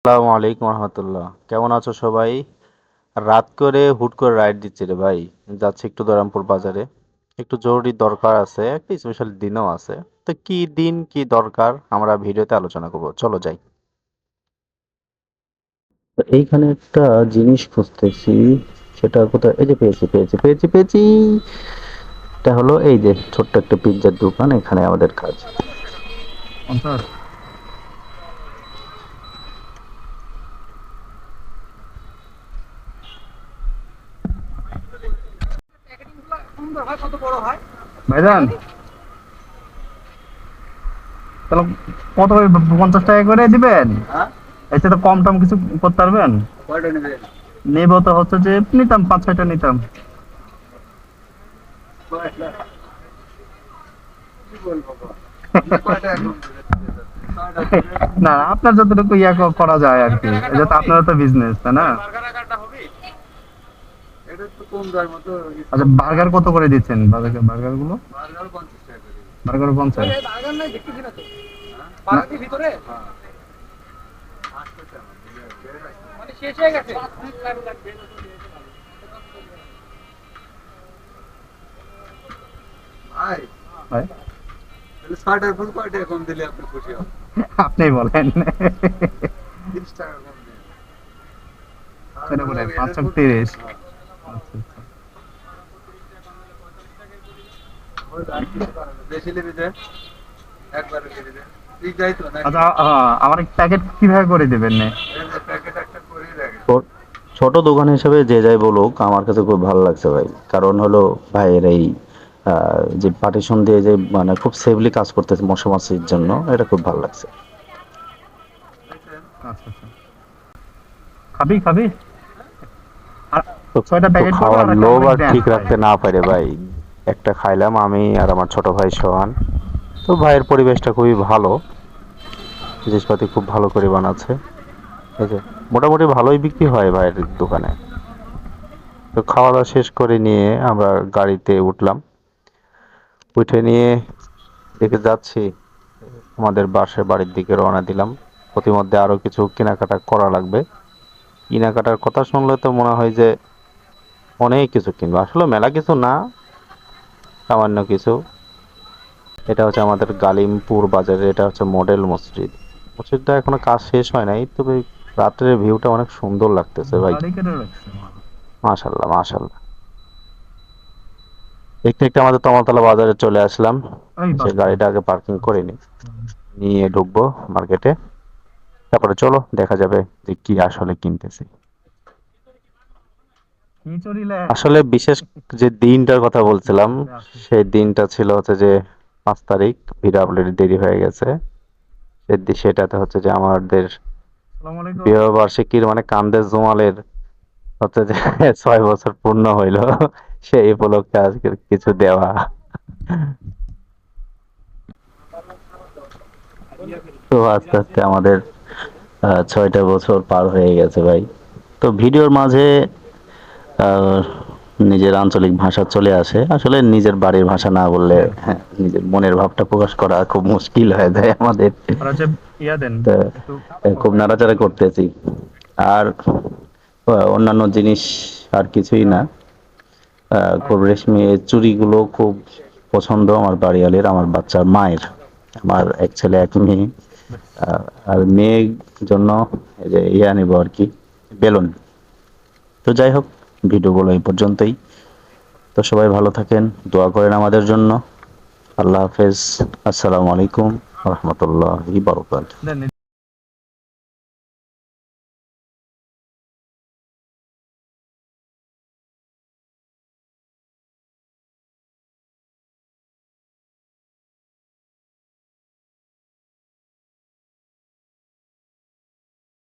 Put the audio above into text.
আসসালামু আলাইকুম রহমতুল্লাহ, কেমন আছো সবাই? রাত করে হুট করে রাইড দিচ্ছি রে ভাই। যাচ্ছি একটু দরামপুর বাজারে, একটু জরুরি দরকার আছে, একটা স্পেশাল দিনও আছে। তো কি দিন কি দরকার আমরা ভিডিওতে আলোচনা করব, চলো যাই। তো এইখানে একটা জিনিস খুঁজতেছি, সেটা কোথায়? এই যে পেয়েছি। এটা হলো এই যে ছোট্ট একটা পিৎজার দোকান, এখানে আমাদের কাজ। 50। ভাইজান, তাহলে কত করে? 50 টাকা করে দিবেন? এর সাথে কম টম কিছু করতে পারবেন? নেব তো হচ্ছে যে নিতাম 5-6টা নিতাম। না, আপনার যতটুকু করা যায় আর কি, এটা তো আপনারও তো বিজনেস, তাই না? আচ্ছা, বার্গার কত করে দিচ্ছেন? বার্গার গুলো? বার্গার 50। ভাই, আপনি বলেন। সেটা বলে 530। আচ্ছা, আচ্ছা। আচ্ছা, আমার এক প্যাকেট কিভাবে করে দিবেন নে? ছো- ছোট দোকান হিসেবে যে যাই বলুক, আমার কাছে খুব ভালো লাগছে ভাই। কারণ হলো ভাইয়ের এই যে পার্টিশন দিয়ে যে মানে খুব সেফলি কাজ করতেছে মশা মাছির জন্য, এটা খুব ভালো লাগছে। আচ্ছা, আচ্ছা। খাবি খাবি? আর তো 6টা তো প্যাকেট করো খাওয়ার আর একটা লোভ আমাকে আর দেন ঠিক ভাই। রাখতে না পারে ভাই। একটা খাইলাম আমি আর আমার ছোট ভাই সোহান। তো ভাইয়ের পরিবেশটা খুবই ভালো, জিনিসপাতি খুব ভালো করে বানাচ্ছে। এই যে মোটামুটি ভালোই বিক্রি হয় ভাইয়ের দোকানে। তো খাওয়া দাওয়া শেষ করে নিয়ে আমরা গাড়িতে উঠলাম। উঠে নিয়ে দেখে যাচ্ছি আমাদের বাড়ির দিকে রওনা দিলাম। প্রতিমধ্যে আরো কিছু কেনাকাটা করা লাগবে। কেনাকাটার কথা শুনলে তো মনে হয় যে অনেক কিছু কিনবো, আসলে মেলা কিছু না, সামান্য কিছু। এটা হচ্ছে আমাদের গালিমপুর বাজারে, এটা হচ্ছে মডেল মসজিদ। মসজিদটা এখনো কাজ শেষ হয় নাই, তবে রাত্রের ভিউটা অনেক সুন্দর লাগতেছে ভাই। দাড়ি কেটে রাখছে। মাশাল্লাহ মাশাল্লাহ। দেখতে দেখতে আমাদের তমালতলা বাজারে চলে আসলাম। এই সে বাস্তব। গাড়িটা আগে পার্কিং করে নি, নিয়ে ঢুকবো মার্কেটে। তারপরে চলো দেখা যাবে যে কি আসলে কিনতেছি। খিচুড়ি আসলে বিশেষ যে দিনটার কথা বলছিলাম, আছে। সেই দিনটা ছিল হচ্ছে যে 5 তারিখ। ভিডিও দেরি হয়ে গেছে। সেটাতে হচ্ছে যে আমাদের আসসালামু আলাইকুম। বিবাহ বার্ষিকীর মানে কান্দের জমালের হচ্ছে যে 6 বছর পূর্ণ হইলো, সেই উপলক্ষে আজকে কিছু দেওয়া। তো আস্তে আস্তে আমাদের 6টা বছর পার হয়ে গেছে ভাই। তো ভিডিওর মাঝে আহ, নিজের আঞ্চলিক ভাষা চলে আসে, আসলে নিজের বাড়ির ভাষা না বললে দেন। হ্যাঁ, নিজের মনের ভাবটা প্রকাশ করা খুব মুশকিল হয়ে যায় আমাদের। আর হচ্ছে দেন তো একটু। খুব নাড়াচাড়া করতেছি। আর অন্যান্য জিনিস আর কিছুই না। খুব রেশমি এই চুড়িগুলো খুব পছন্দ আমার বাড়িয়ালের, আমার বাচ্চার মায়ের। আমার এক ছেলে এক মেয়ে। আর মেয়ের জন্য এই যে ইয়ে আনিবো আর কি, বেলুন। তো যাই হোক, ভিডিওগুলো এই পর্যন্তই। তো সবাই ভালো থাকেন, দোয়া করেন আমাদের জন্য। আল্লাহ হাফেজ। আসসালামু আলাইকুম রহমতুল্লাহি বারাকাতুহু। দেন।